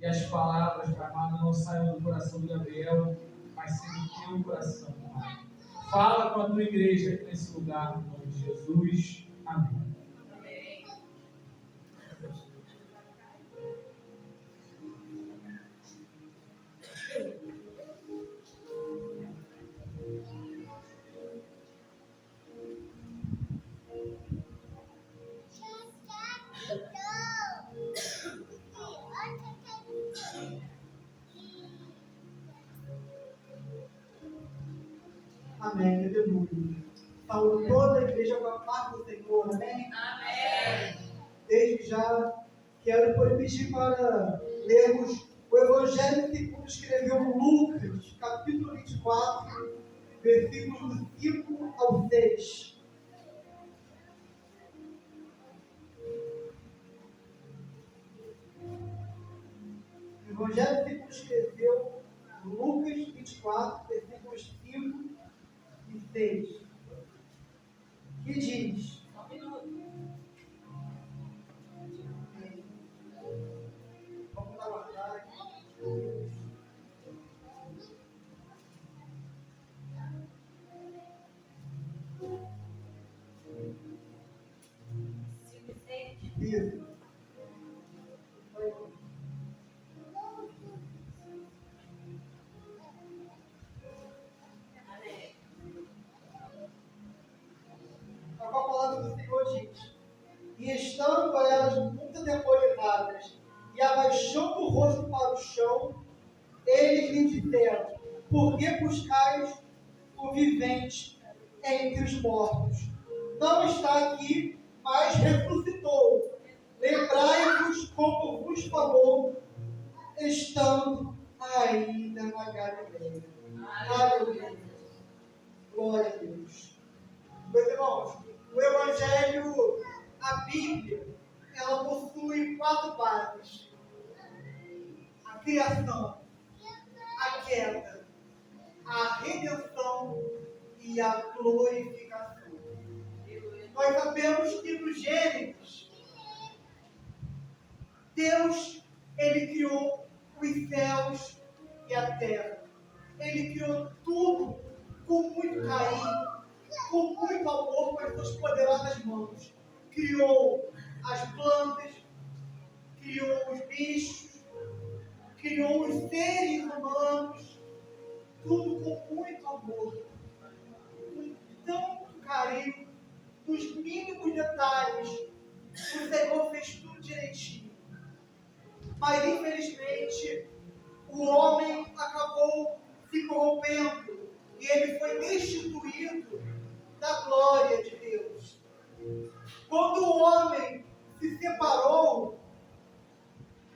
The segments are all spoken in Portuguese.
que as palavras, Pai amado, não saiam do coração do Gabriel, mas sim do teu coração, Pai. Fala com a tua igreja aqui nesse lugar, no nome de Jesus. Amém. Amém, aleluia. Então, toda a igreja com a paz do Senhor, amém? Amém. Desde já, quero pedir para lermos o Evangelho segundo escreveu Lucas, capítulo 24, versículos do 5 ao 6. Evangelho segundo escreveu Lucas 24, versículos 5 e 6. Que diz: Só um minuto. Vamos aguardar aqui. Isso. A palavra do Senhor diz: e estando elas muito demonizadas e abaixando o rosto para o chão, eles lhe disseram: por que buscais o vivente entre os mortos? Não está aqui, mas ressuscitou. Lembrai-vos como vos falou, estando ainda na Galileia. Aleluia. Glória a Deus. Meus irmãos, o Evangelho, a Bíblia, ela possui 4 bases: a criação, a queda, a redenção e a glorificação. Nós sabemos que no Gênesis, Deus, Ele criou os céus e a terra. Ele criou tudo com muito carinho, com muito amor, com as suas poderosas mãos. Criou as plantas, criou os bichos, criou os seres humanos, tudo com muito amor, com tanto carinho, nos mínimos detalhes. O Senhor fez tudo direitinho. Mas, infelizmente, o homem acabou se corrompendo e ele foi destituído da glória de Deus. Quando o homem se separou,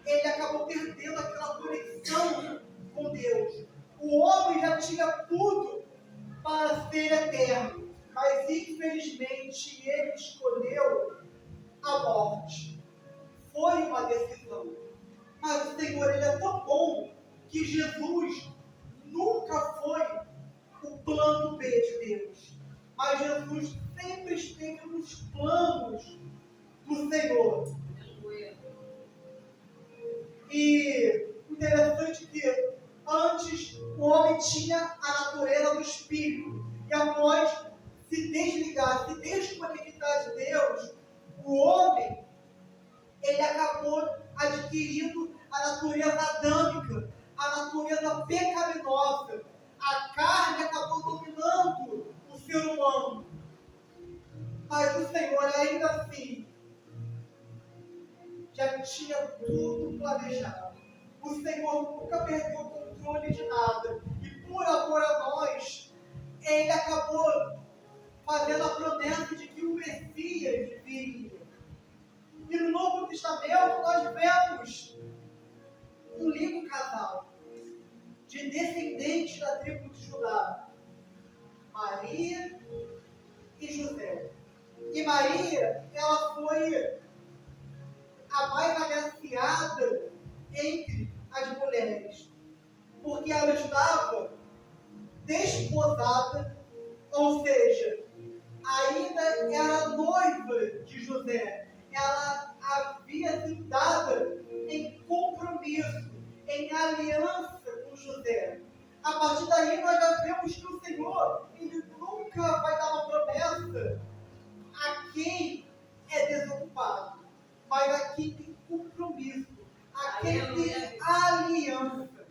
ele acabou perdendo aquela conexão com Deus. O homem já tinha tudo para ser eterno, mas infelizmente ele escolheu a morte. Foi uma decisão. Mas o Senhor, Ele é tão bom que Jesus nunca foi o plano B de Deus. Mas Jesus sempre esteve nos planos do Senhor. E interessante que antes o homem tinha a natureza do Espírito. E após se desligar, se desconectar de Deus, o homem, ele acabou adquirindo a natureza adâmica, a natureza pecaminosa. A carne acabou dominando o ser humano. Mas o Senhor, ainda assim, já tinha tudo planejado. O Senhor nunca perdeu o controle de nada. E por amor a nós, Ele acabou fazendo a promessa de que o Messias viria. E no Novo Testamento nós vemos um lindo casal de descendentes da tribo de Judá, Maria e José. E Maria, ela foi a mais agraciada entre as mulheres, porque ela estava desposada, ou seja, ainda era noiva de José. Ela havia sido dada em compromisso em aliança com José. A partir daí nós já vemos que o Senhor, Ele nunca vai dar uma promessa a quem é desocupado, mas a quem tem compromisso, a quem tem aliança.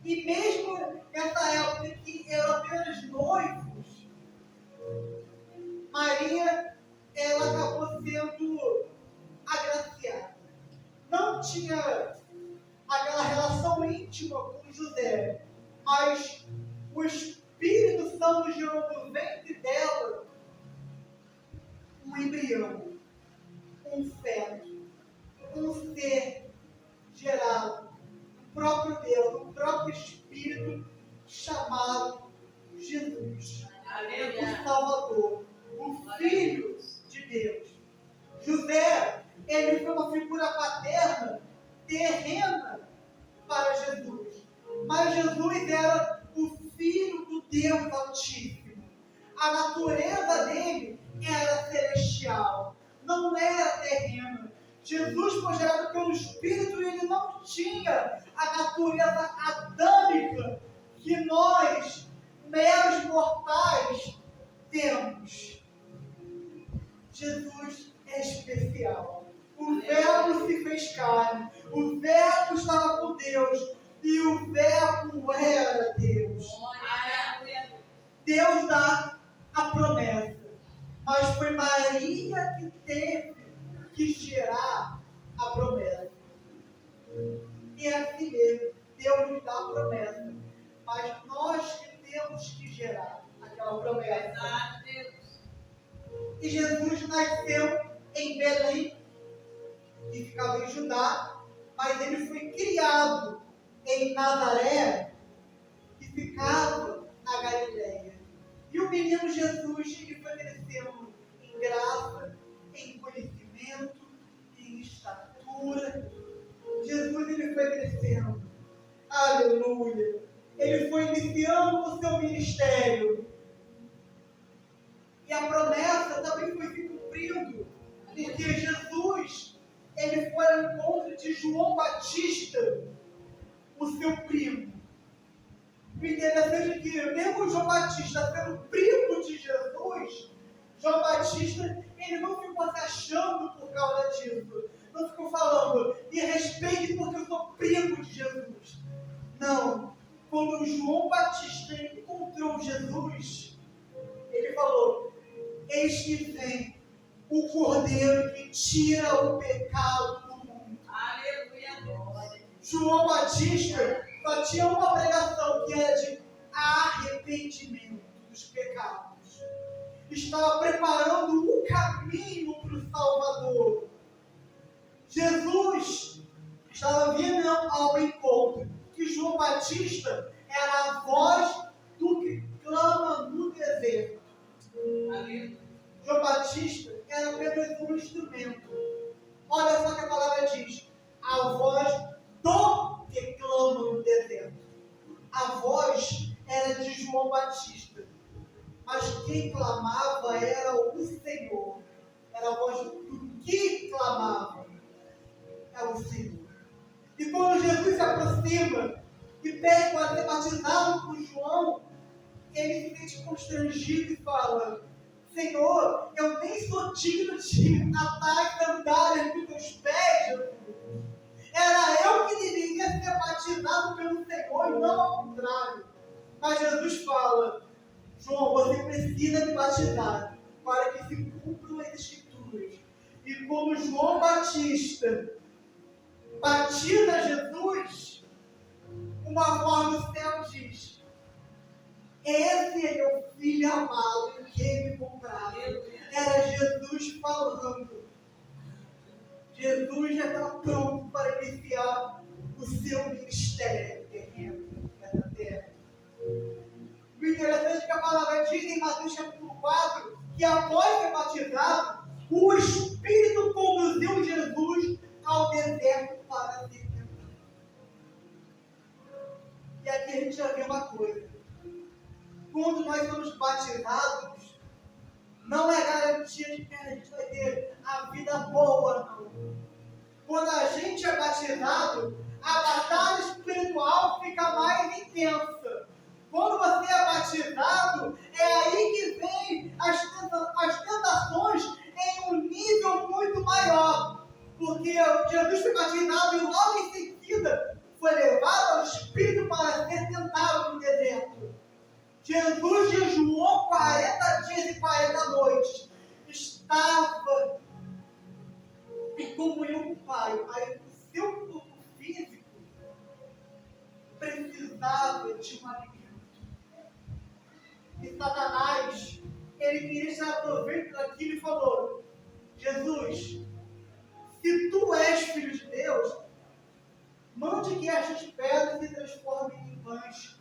E mesmo nessa época que eram apenas noivos, Maria, ela acabou sendo agraciada. Não tinha aquela relação íntima com José, mas o Espírito Santo gerou no ventre dela um embrião, um feto, um ser gerado, o próprio Deus, o próprio Espírito chamado Jesus, o Salvador, o Filho de Deus. José, ele foi uma figura paterna, terrena para Jesus, mas Jesus era o Filho do Deus Altíssimo. A natureza dele era celestial, não era terrena. Jesus foi gerado pelo Espírito e ele não tinha a natureza adâmica que nós, meros mortais, temos. Jesus é especial. O Verbo se fez carne, o Verbo estava com Deus e o Verbo era Deus. Deus dá a promessa, mas foi Maria que teve que gerar a promessa. E é assim mesmo, Deus nos dá a promessa, mas nós que temos que gerar aquela promessa. E Jesus nasceu em Belém, que ficava em Judá, mas ele foi criado em Nazaré, que ficava na Galileia. E o menino Jesus, ele foi crescendo em graça, em conhecimento, em estatura. Jesus, ele foi crescendo. Aleluia! Ele foi iniciando o seu ministério. E a promessa também foi se cumprindo, porque Jesus, ele foi ao encontro de João Batista, o seu primo. O interessante é que, mesmo João Batista sendo primo de Jesus, João Batista, ele não ficou se achando por causa disso. Não ficou falando, me respeite porque eu sou primo de Jesus. Não. Quando João Batista encontrou Jesus, ele falou, eis que vem o Cordeiro que tira o pecado do mundo. Aleluia. João Batista só tinha uma pregação, que era de arrependimento dos pecados. Estava preparando o caminho para o Salvador. Jesus estava vindo ao encontro, que João Batista era a voz do que clama no deserto. Amém. João Batista era apenas um instrumento. Olha só que a palavra diz, a voz do que clama no deserto. A voz era de João Batista, mas quem clamava era o Senhor. Era a voz do que clamava. É o Senhor. E quando Jesus se aproxima e pede para ser batizado por João, ele se sente constrangido e fala, Senhor, eu nem sou digno de atar as sandálias dos teus pés, Jesus. Era eu que deveria ser batizado pelo Senhor e não ao contrário. Mas Jesus fala, João, você precisa me batizar para que se cumpram as Escrituras. E quando João Batista batiza Jesus, uma voz do céu diz, esse é meu filho amado em quem me comprava. Era Jesus falando. Jesus já está pronto para iniciar o seu ministério terreno nessa terra. O interessante é que a palavra diz em Mateus capítulo 4 que após ser batizado, o Espírito conduziu Jesus ao deserto para ser tentado. E aqui a gente já vê uma coisa. Quando nós somos batizados, não é garantia de que a gente vai ter a vida boa, não. Quando a gente é batizado, a batalha Jesus jejuou 40 dias e 40 noites. Estava em comunhão com o Pai. Aí o seu corpo físico precisava de um alimento. E Satanás, ele queria tirar proveito daquilo e falou: Jesus, se tu és filho de Deus, mande que estas pedras se transformem em pães.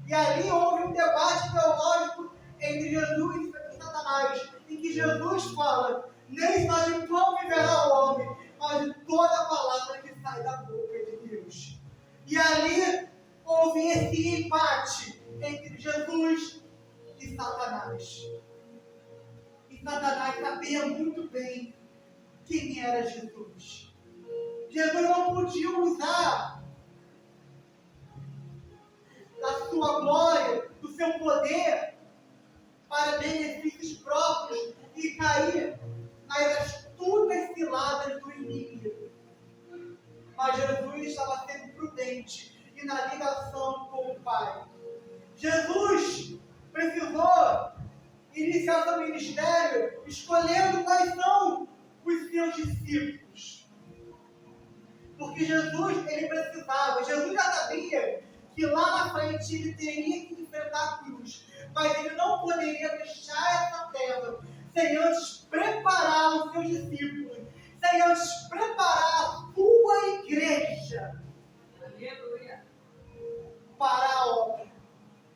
E ali houve um debate teológico entre Jesus e Satanás, em que Jesus fala: nem só de pão viverá o homem, mas de toda a palavra que sai da boca de Deus. E ali houve esse empate entre Jesus e Satanás. E Satanás sabia muito bem quem era Jesus. Jesus não podia usar da sua glória, do seu poder, para benefícios próprios e cair nas astutas ciladas do inimigo. Mas Jesus estava sendo prudente e na ligação com o Pai. Jesus precisou iniciar seu ministério escolhendo quais são os seus discípulos. Porque Jesus, ele precisava, Jesus já sabia que lá na frente ele teria que enfrentar a cruz, mas ele não poderia deixar essa terra sem antes preparar os seus discípulos, sem antes preparar a sua igreja. Aleluia. Para a obra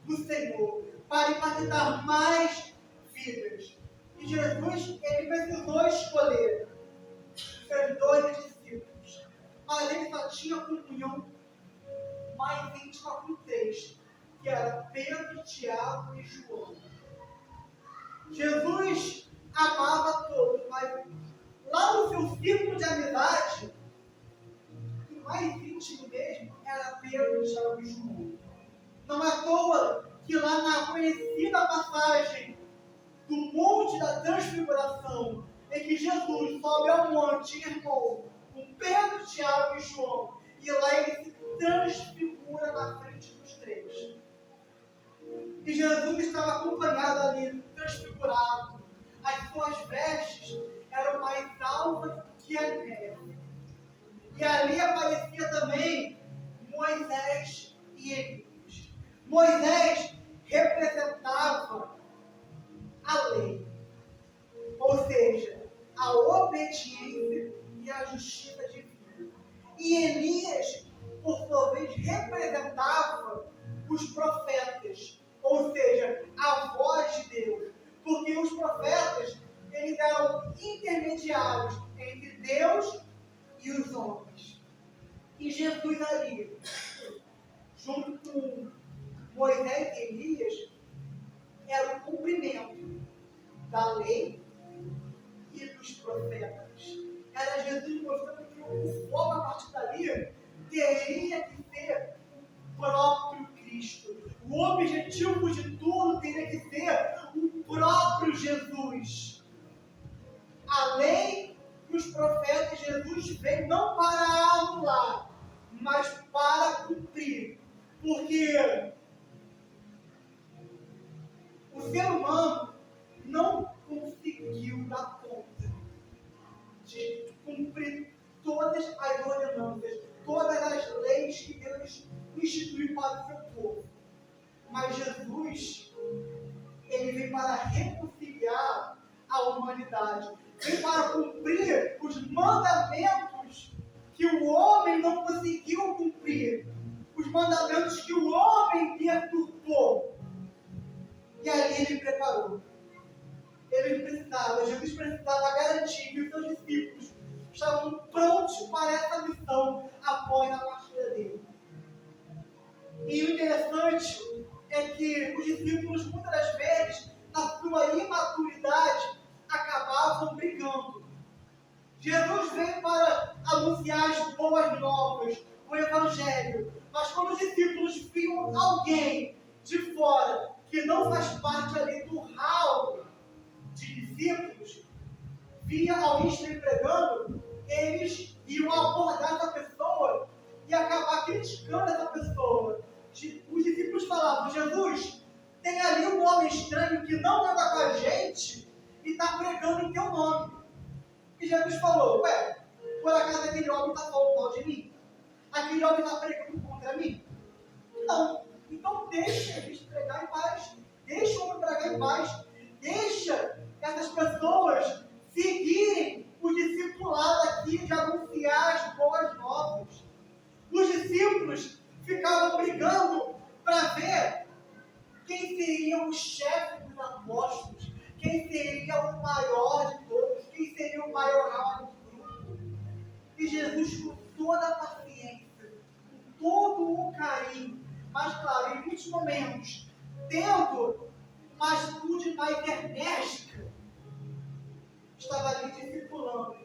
do Senhor, para impactar mais vidas. E Jesus, ele precisou escolher seus 12 discípulos, mas ele só tinha comunhão mais íntima com 3, que era Pedro, Tiago e João. Jesus amava todos, mas lá no seu círculo de amizade, o mais íntimo mesmo era Pedro, Tiago e João. Não é à toa que lá na conhecida passagem do Monte da Transfiguração, em que Jesus sobe ao monte, irmão, com Pedro, Tiago e João, e lá ele se transfigura na frente dos 3. E Jesus estava acompanhado ali, transfigurado. As suas vestes eram mais altas que a neve. E ali aparecia também Moisés e Elias. Moisés representava a lei, ou seja, a obediência e a justiça divina. E Elias, por sua vez, representava os profetas, ou seja, a voz de Deus, porque os profetas, eles eram intermediários entre Deus e os homens. E Jesus ali, junto com Moisés e Elias, era o cumprimento da lei e dos profetas. Era Jesus mostrando que o foco a partir dali teria que ser o próprio Cristo. O objetivo de tudo teria que ser o próprio Jesus. A lei e os profetas, Jesus veio não para anular, mas para cumprir. Porque o ser humano não conseguiu dar conta de cumprir todas as ordenanças, todas as leis que Deus instituiu para o seu povo. Mas Jesus, ele veio para reconciliar a humanidade, veio para cumprir os mandamentos que o homem não conseguiu cumprir, os mandamentos que o homem perturbou. E ali ele preparou. Jesus precisava garantir que os seus discípulos estavam prontos para essa missão após a partida dele. E o interessante é que os discípulos, muitas das vezes, na sua imaturidade, acabavam brigando. Jesus veio para anunciar as boas novas, o Evangelho. Mas quando os discípulos viam alguém de fora, que não faz parte ali do hall de discípulos, via alguém estar pregando, eles iam abordar essa pessoa e acabar criticando essa pessoa. Os discípulos falavam: Jesus, tem ali um homem estranho que não anda com a gente e está pregando em teu nome. E Jesus falou, ué, por acaso aquele homem está falando mal de mim? Aquele homem está pregando contra mim? Não. Então deixa eles pregar em paz. Deixa o homem pregar em paz. Deixa essas pessoas seguirem o discipulado aqui de anunciar as boas novas. Os discípulos ficavam brigando para ver quem seria o chefe dos apóstolos, quem seria o maior de todos, quem seria o maior do grupo. E Jesus, com toda a paciência, com todo o carinho, mas claro, em muitos momentos, tendo uma atitude mais enérgica, estava ali discipulando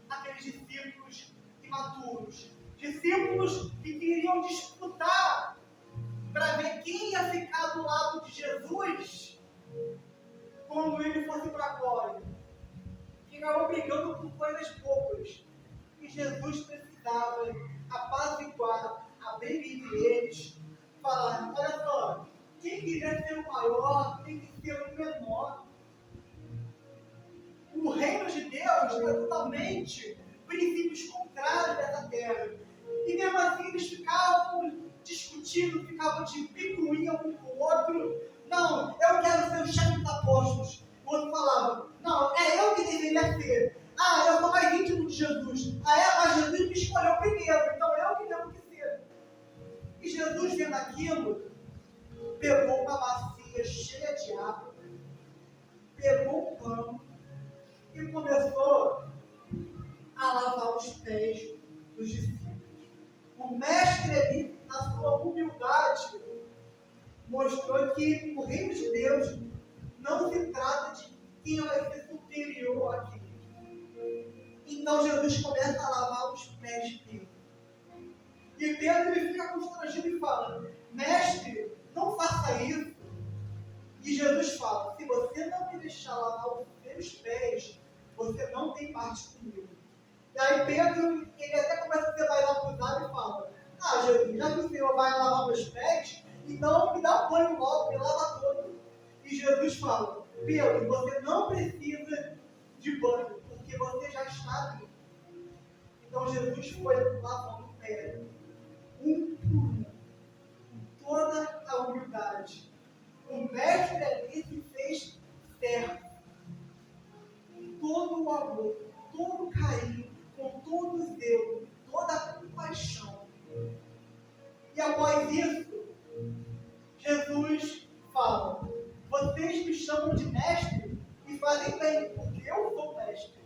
aqueles discípulos imaturos, discípulos que queriam disputar para ver quem ia ficar do lado de Jesus quando ele fosse para a glória. Ficavam brigando por coisas poucas. E Jesus precisava apaziguar a briga entre eles, falar, olha só, quem quiser ser o maior tem que ser o menor. O reino de Deus é totalmente princípios contrários dessa terra. E mesmo assim eles ficavam discutindo, ficavam de picuinha um com o outro. Não, eu quero ser o chefe dos apóstolos. O outro falava, não, é eu que deveria ser. Ah, eu sou mais íntimo de Jesus. Ah, é? Mas Jesus me escolheu primeiro, então eu que devo que ser. E Jesus, vendo aquilo, pegou uma bacia cheia de água, pegou um pano e começou a lavar os pés dos discípulos. O mestre ali, na sua humildade, mostrou que o reino de Deus não se trata de quem vai ser superior a quem. Então Jesus começa a lavar os pés de Pedro. E Pedro ele fica constrangido e fala, mestre, não faça isso. E Jesus fala, se você não me deixar lavar os seus pés, você não tem parte comigo. E aí Pedro, ele até começa a ser mais acusado e fala, Jesus, já que o Senhor vai lavar meus pés, então me dá um banho logo, me lava todo. E Jesus fala, Pedro, você não precisa de banho, porque você já está limpo. Então Jesus foi lavando o pé, um por um, com toda a humildade. O mestre ali se fez servo, com todo o amor, com todo o carinho, com todo o zelo, toda a compaixão. E após isso, Jesus fala, vocês me chamam de mestre e fazem bem, porque eu sou mestre.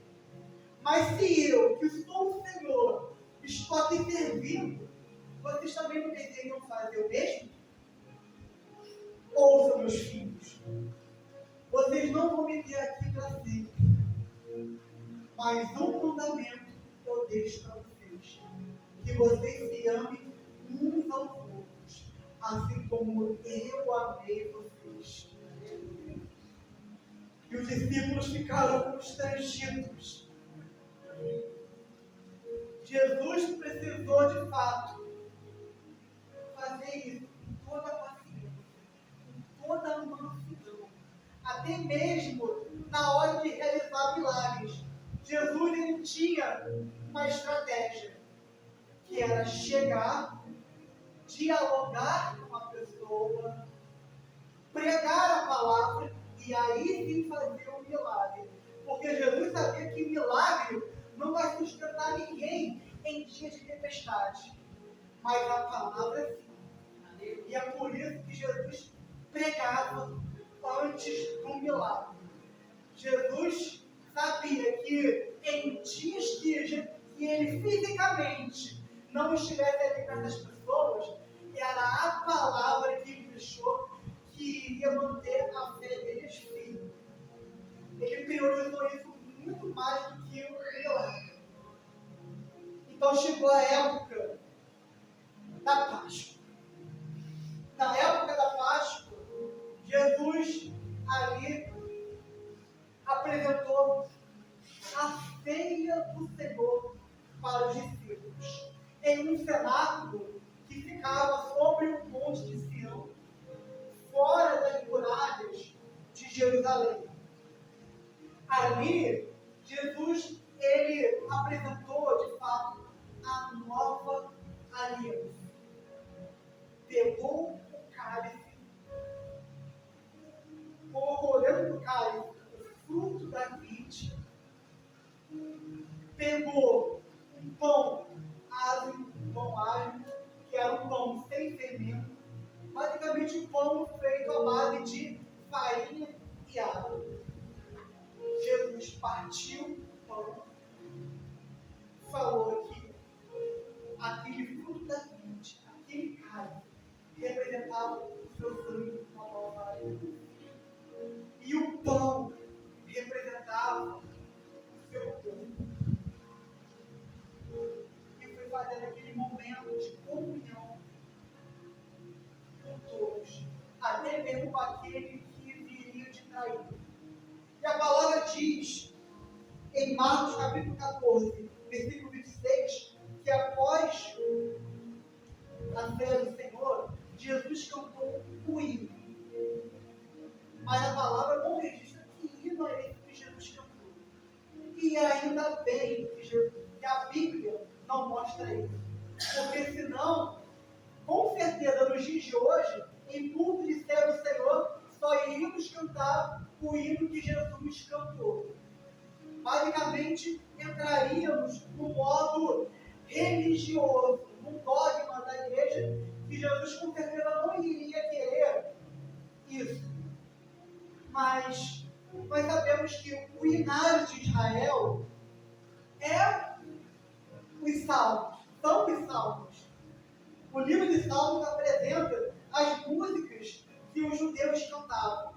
Mas se eu, que sou o Senhor, estou aqui servindo, vocês também não deveriam fazer o mesmo? Ouçam, meus filhos, vocês não vão me ter aqui para sempre, mas um mandamento eu deixo para vocês, que vocês se amem uns aos outros, assim como eu amei vocês. E os discípulos ficaram constrangidos. Jesus precisou de fato fazer isso com toda a paciência, com toda a mansidão, até mesmo na hora de realizar milagres. Jesus ele tinha uma estratégia, que era chegar, dialogar com a pessoa, pregar a palavra e aí sim fazer um milagre. Porque Jesus sabia que milagre não vai sustentar ninguém em dia de tempestade, mas a palavra sim. E é por isso que Jesus pregava antes do milagre. Jesus sabia que em dias que ele fisicamente não estivesse ali com essas pessoas, era a palavra que ele deixou que iria manter a fé deles firme. Ele priorizou isso muito mais do que o milagre. Então chegou a época da Páscoa. Na época da Páscoa, Jesus ali apresentou a ceia do Senhor para os discípulos, em um cenáculo que ficava sobre o monte de Sião, fora das muralhas Jerusalém. Ali, Jesus, ele apresentou, de fato, a nova aliança. Pegou o cálice, colocou dentro do cálice o fruto da vide, pegou um pão ágil, que era um pão sem fermento, basicamente um pão feito à base de farinha e água. Jesus partiu o pão, falou que aquele fruto da vide, aquele cálice, representava o seu sangue, uma nova aliança. E o pão representava o seu corpo. E foi fazendo aquele momento de comunhão com todos, até mesmo com aquele que viria de trair. E a palavra diz, em Marcos capítulo 14, versículo 26, que após a ceia do Senhor, Jesus cantou o hino. Mas a palavra não registra que hino é esse que Jesus cantou. E ainda bem que a Bíblia não mostra isso. Porque senão, com certeza, nos dias de hoje, em culto de ceia do Senhor, só iríamos cantar o hino que Jesus cantou. Basicamente, entraríamos no modo religioso, no dogma da igreja, que Jesus com certeza não iria querer isso. Mas nós sabemos que o hinário de Israel é os salmos, são os salmos. O livro de Salmos apresenta as músicas que os judeus cantavam.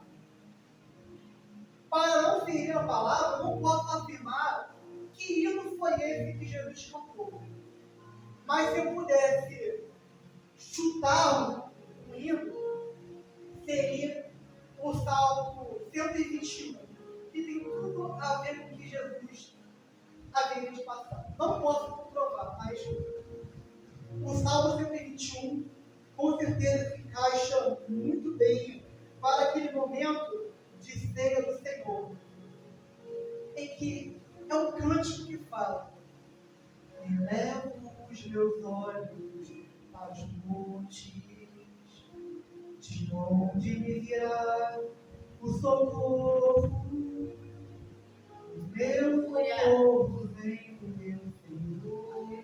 Para não ferir a palavra, não posso afirmar que hino foi esse que Jesus cantou. Mas se eu pudesse chutar um hino, seria o Salmo 121, que tem tudo a ver com o que Jesus haveria de passar. Não posso comprovar, mas o Salmo 121 com certeza se encaixa muito bem para aquele momento de ceia do Senhor, em que é um cântico que fala: elevo os meus olhos para os montes, de onde me virá o socorro. O meu socorro vem do meu Senhor,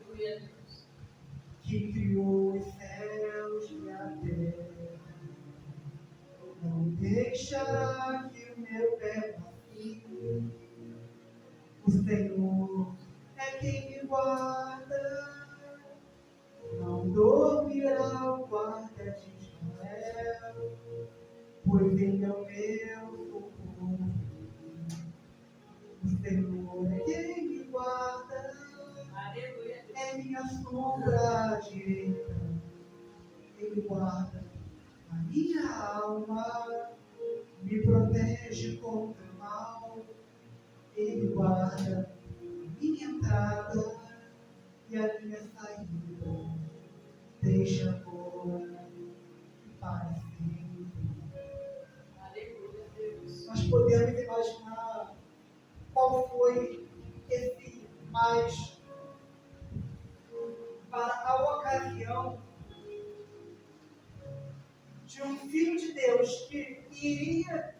que criou os céus e a terra. Não deixará que o meu pé vacile. O Senhor é quem me guarda. Não dormirá o guarda de Israel, pois ele é o meu socorro. O Senhor é quem me guarda. É minha sombra direita. Ele guarda a minha alma, me protege contra o mal. Ele guarda a minha entrada e a minha saída, desde agora e para sempre. Nós podemos imaginar qual foi esse mais para a ocasião de um filho de Deus que iria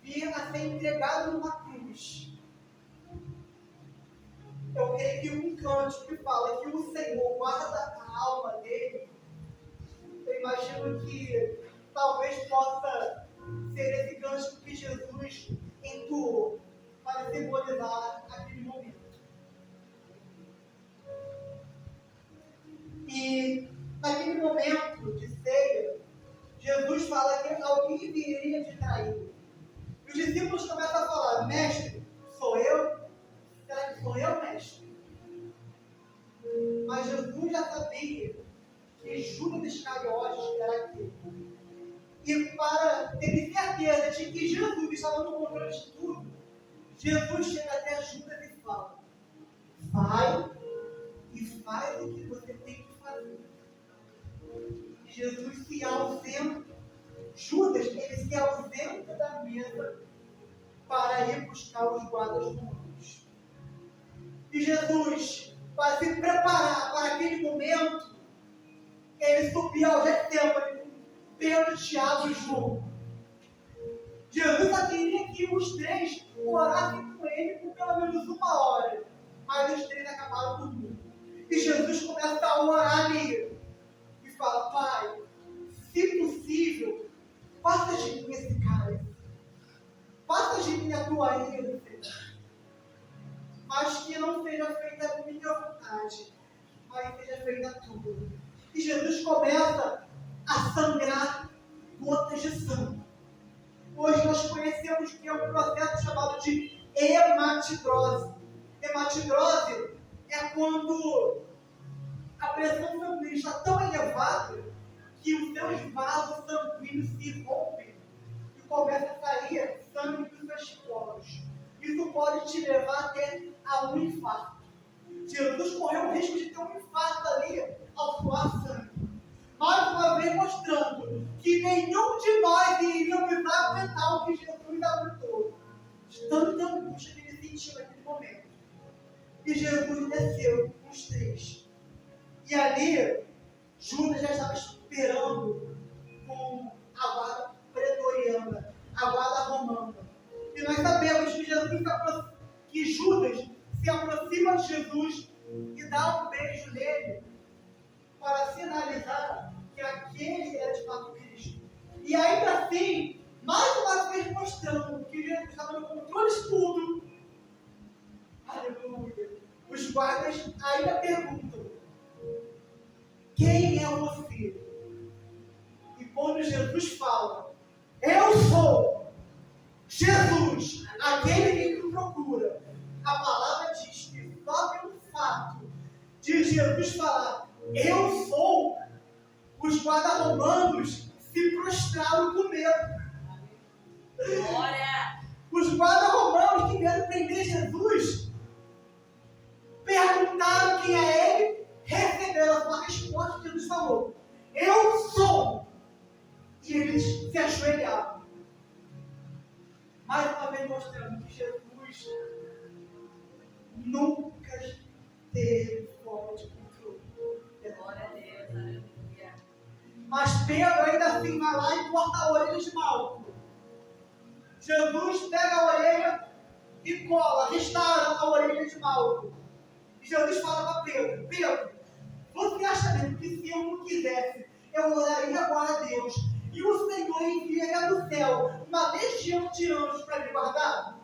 vir a ser entregado numa cruz. Eu creio que um cântico que fala que o Senhor guarda a alma dele, eu imagino que talvez possa ser esse cântico que Jesus entoou para simbolizar aquele momento. E naquele momento de ceia, Jesus fala que alguém viria de trair. E os discípulos começam a falar: mestre, sou eu? Será que sou eu, mestre? Mas Jesus já sabia que Judas Iscariotes era aquele. E para ter certeza de que Jesus estava no controle de tudo, Jesus chega até Judas e fala: vai e faz o que você tem que fazer. Jesus se ausenta, Judas, ele se ausenta da mesa para ir buscar os guardas romanos. E Jesus, para se preparar para aquele momento, ele subiu ao Getsemane com Pedro, Tiago e João. Jesus só queria que os três orassem com ele por pelo menos 1 hora, mas os três acabaram dormindo. E Jesus começa a orar ali e fala: Pai, se possível, passa de mim esse cálice, passa de mim a tua ira, mas que não seja feita a minha vontade, mas seja feita a tua. E Jesus começa a sangrar gotas de sangue. Hoje nós conhecemos que é um processo chamado de hematidrose. Hematidrose é quando a pressão sanguínea está tão elevada que os seus vasos sanguíneos se rompem e começa a sair sangue dos seus poros. Isso pode te levar até a um infarto. Jesus correu o risco de ter um infarto ali ao suar sangue. Mais uma vez mostrando que nenhum de nós iríamos aguentar o que Jesus aguentou. De tanta angústia que ele sentiu naquele momento. E Jesus desceu com os três. E ali, Judas já estava esperando com a guarda pretoriana, a guarda romana. E nós sabemos que Judas se aproxima de Jesus e dá um beijo nele para sinalizar que aquele era de fato Cristo. E ainda assim, mais uma vez mostrando que Jesus estava no controle de tudo. Aleluia. Os guardas ainda perguntam: quem é você? E quando Jesus fala: eu sou Jesus, aquele que me procura, a palavra diz que só pelo fato de Jesus falar eu sou, os guardas romanos se prostraram com medo. Glória! Os guardas romanos que vieram prender Jesus perguntaram quem é ele, receberam a sua resposta. Jesus falou: eu sou. E eles se ajoelharam. Mais uma vez mostrando que Jesus nunca teve forma de controle. Glória a Deus, aleluia. Mas Pedro ainda assim vai lá e corta a orelha de Malco. Jesus pega a orelha e cola, restaura a orelha de Malco. E Jesus fala para Pedro: Pedro, você acha mesmo que se eu não quisesse, eu oraria agora a Deus e o Senhor enviaria do céu uma legião de anjos para me guardar?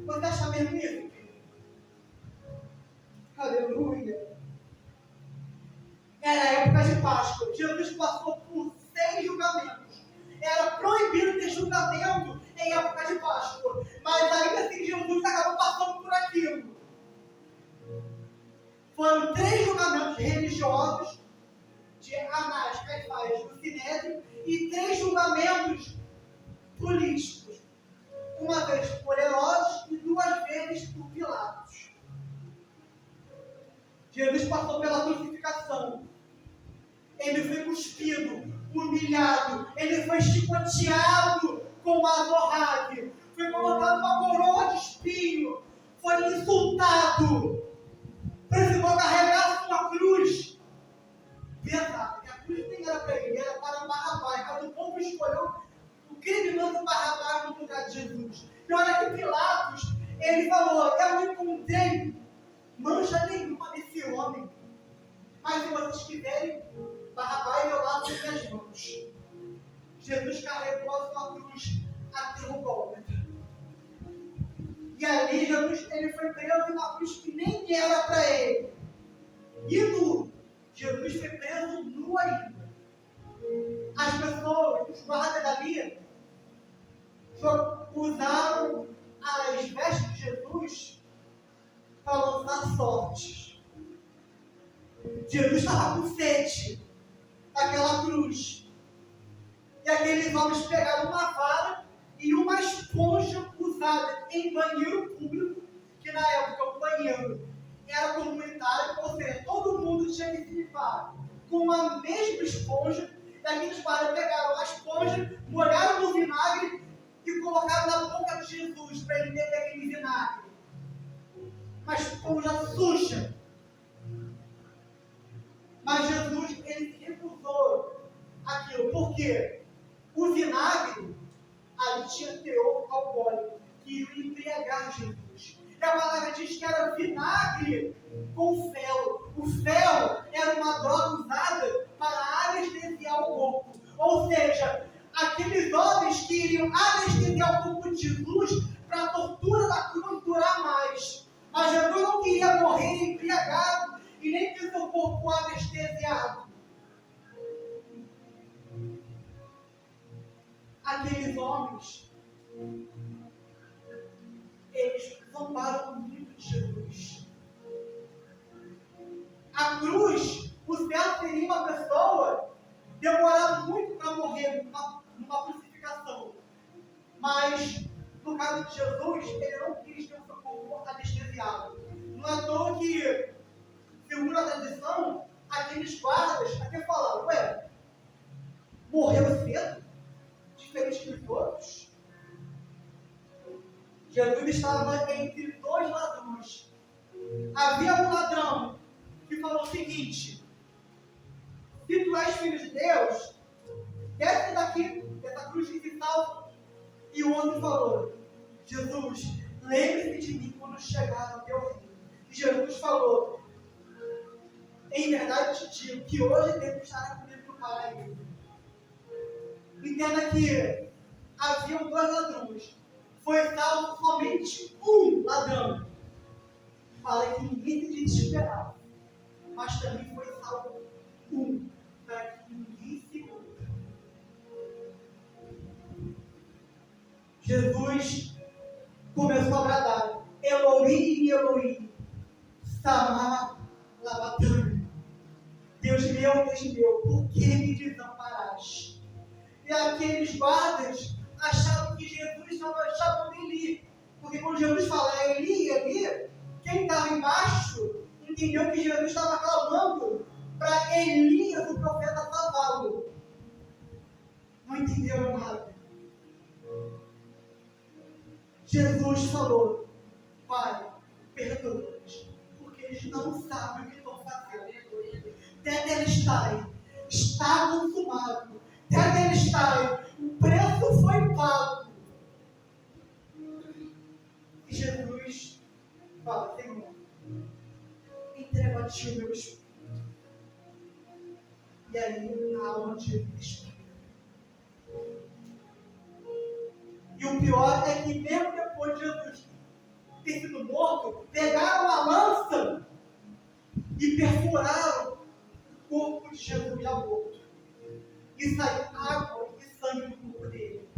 Você acha mesmo isso? Aleluia! Era a época de Páscoa. Jesus passou por 6 julgamentos. Era proibido ter julgamento em época de Páscoa. Mas ainda assim Jesus acabou passando por aquilo. Foram 3 julgamentos religiosos de Anás, Caifás, do Sinédrio, e 3 julgamentos políticos. Uma vez por Herodes e 2 vezes por Pilatos. Jesus passou pela crucificação. Ele foi cuspido, humilhado, ele foi chicoteado com uma azorrague, foi colocado uma coroa de espinho, foi insultado, precisou carregar sua cruz pesada, que a cruz nem era para ele, era para Barrabás, mas o povo escolheu o criminoso Barrabás no lugar de Jesus. E olha que Pilatos, ele falou: eu não encontrei mancha nenhuma nesse homem, mas se vocês quiserem, Barrabás eu lavo as minhas mãos. Jesus carregou a sua cruz até o Gólgota. E ali Jesus ele foi preso em uma cruz que nem era para ele. E nu. Jesus foi preso nu ainda. As pessoas, os guardas ali, usaram as vestes de Jesus para lançar sortes. Jesus estava com sede daquela cruz. E aqueles homens pegaram uma vara e uma esponja usada em banheiro público, que na época o banheiro era comunitário, ou seja, todo mundo tinha que se limpar com a mesma esponja. E aqueles guardas pegaram a esponja, molharam no vinagre que colocaram na boca de Jesus para ele beber aquele vinagre. Mas ficou já suja. Mas Jesus, ele recusou aquilo. Por quê? O vinagre, ali tinha teor alcoólico, que ia embriagar Jesus. E a palavra diz que era vinagre com fel. O fel era uma droga usada para anestesiar o corpo. Ou seja, aqueles homens que iriam anestesiar o corpo de Jesus para a tortura da cruz durar mais. Mas Jesus não queria morrer embriagado e nem ter seu corpo anestesiado. Aqueles homens, eles zombaram muito de Jesus. A cruz, o céu seria uma pessoa demorar muito para morrer numa crucificação. Mas, no caso de Jesus, ele não quis ter o seu corpo anestesiado. Não é à toa que, segundo a tradição, aqueles guardas até falaram, ué, morreu cedo? Diferente dos outros? Jesus estava entre dois ladrões. Havia um ladrão que falou o seguinte: se tu és filho de Deus, desce daqui, dessa cruz que se salva. E o outro falou: Jesus, lembre-se de mim quando chegar ao teu reino. E Jesus falou: em verdade te digo que hoje devo estar comigo no paraíso. Entenda que havia dois ladrões. Foi salvo somente um ladrão, para que ninguém se desesperava. Mas também foi salvo um, para que ninguém se ouça. Jesus começou a bradar: Elohim, Elohim, Samar Labatani. Deus meu, por que me desamparaste? E aqueles guardas achavam que Jesus estava chamando Eli. Porque quando Jesus fala Eli, Eli, quem estava embaixo entendeu que Jesus estava clamando para Elias, o profeta, salvá-lo. Não entenderam nada. Jesus falou: Pai, perdoa-os, porque eles não sabem o que estão fazendo. Tetelestai, está consumado. Tetelestai, o preço foi pago. E Jesus fala: Senhor, entrega a ti o meu espírito. E aí a alma de Jesus expira. E o pior é que mesmo depois de Jesus ter sido morto, pegaram a lança e perfuraram o corpo de Jesus já morto. E saiu água e sangue do corpo dele.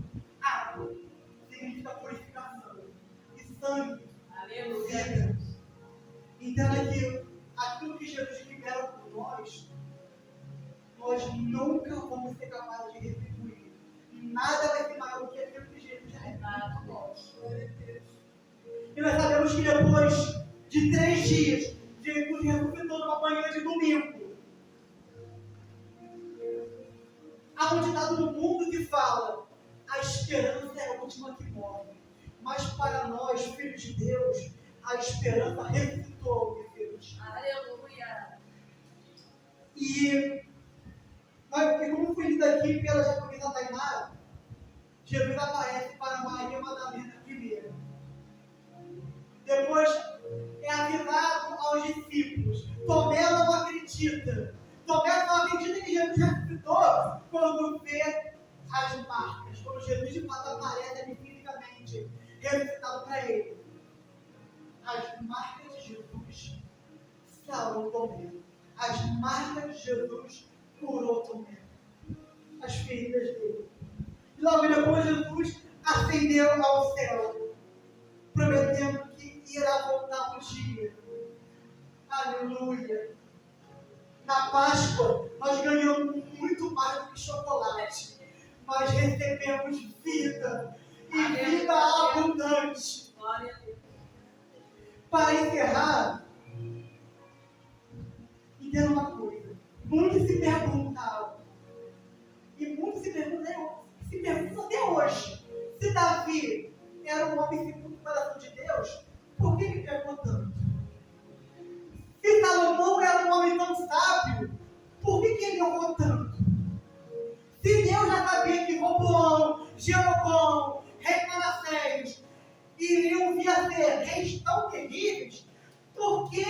Água significa purificação. E sangue, vida. Entenda que aquilo que Jesus libera por nós nunca vamos ser capazes de retribuir. Nada vai ser maior do que aquilo que Jesus já retribuiu. E nós sabemos que depois de 3 dias, Jesus ressuscitou numa manhã de domingo. Há um ditado no mundo que fala: a esperança é a última que morre. Mas para nós, filhos de Deus, a esperança ressuscitou, Deus. Aleluia. E como foi lido aqui pela Jacobina Tainara, Jesus aparece para Maria Madalena primeiro. Depois é avisado aos discípulos. Tomé não acredita. Tomé só acredita que Jesus ressuscitou quando vê as marcas. Quando Jesus de fato aparece ali fisicamente, ressuscitado para ele. As marcas de Jesus salvam Tomé. As marcas de Jesus curou Tomé. As feridas dele. E logo depois Jesus ascendeu ao céu, prometendo que irá voltar um dia. Aleluia. Na Páscoa, nós ganhamos muito mais do que chocolate. Nós recebemos vida e vida abundante. Para encerrar, entenda uma coisa. Muitos se perguntavam, e muitos se perguntam até hoje, se Davi era um homem segundo o coração de Deus, por que ele pecou tanto? Se Salomão era um homem tão sábio, por que ele errou tanto? Se Deus já sabia que Roboão, Jeroboão, rei Manassés iriam vir a ser reis tão terríveis, por que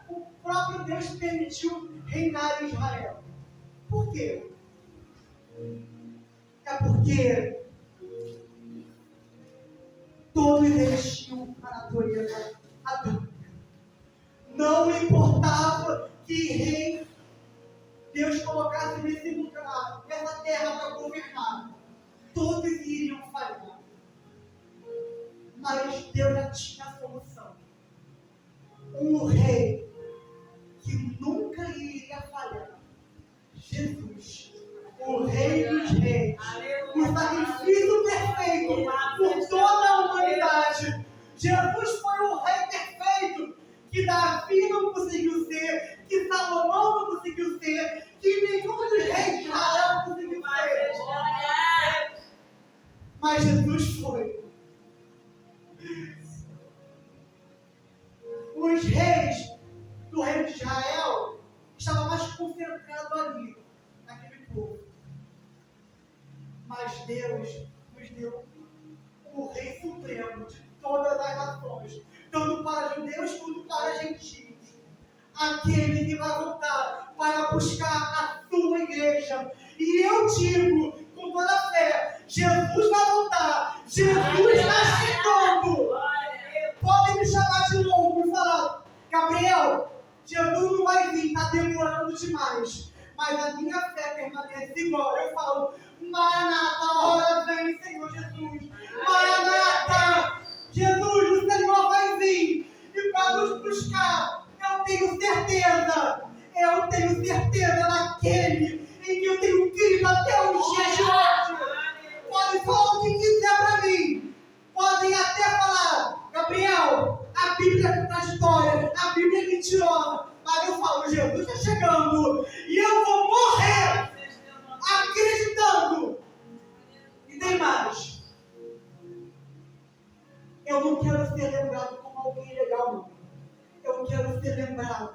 o próprio Deus permitiu reinar em Israel? Por quê? É porque todos eles tinham a natureza adâmica. Não importava que rei Deus colocasse nesse lugar, nessa terra para governar, todos iriam falhar. Mas Deus já tinha a solução. Um rei que nunca iria falhar. Jesus, o Rei dos Reis, o sacrifício perfeito por toda a humanidade. Jesus foi o Rei perfeito que Davi não conseguiu ser, que Salomão não conseguiu ser, que nenhum dos reis de Israel conseguiu ser. Mas Jesus foi. Os reis do reino de Israel estavam mais concentrados ali, naquele povo. Mas Deus nos deu o Rei Supremo de todas as nações, tanto para judeus quanto para gentios. Aquele que vai voltar para buscar a sua igreja. E eu digo com toda a fé: Jesus vai voltar, Jesus está chegando. Podem me chamar de louco e falar: Gabriel, Jesus não vai vir, está demorando demais. Mas a minha fé permanece igual. Eu falo: Maranata, a hora vem, Senhor Jesus. Maranata, Jesus, o Senhor vai vir. E para nos buscar, eu tenho certeza naquele em que eu tenho crido até os dias de hoje. Podem falar o que quiser para mim. Podem até falar: Gabriel, a Bíblia é contraditória, a Bíblia é mentirosa. Mas eu falo: Jesus está chegando e eu vou morrer acreditando. E tem mais. Eu não quero ser lembrado como alguém legal, não. Eu quero ser lembrado,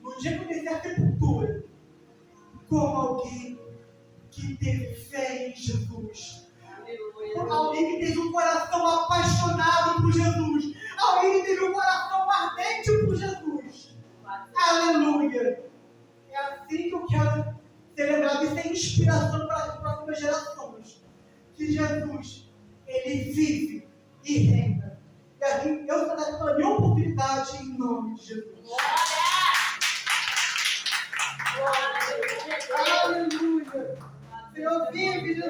no dia que eu descer a sepultura, como alguém que teve fé em Jesus. Alguém que teve um coração apaixonado por Jesus. Alguém que teve um coração ardente por Jesus. Aleluia! É assim que eu quero ser lembrado. Isso é inspiração para as próximas gerações. Que Jesus, Ele vive e reina. E assim, eu estou dando a minha oportunidade em nome de Jesus. Aleluia! Senhor, vive, Jesus.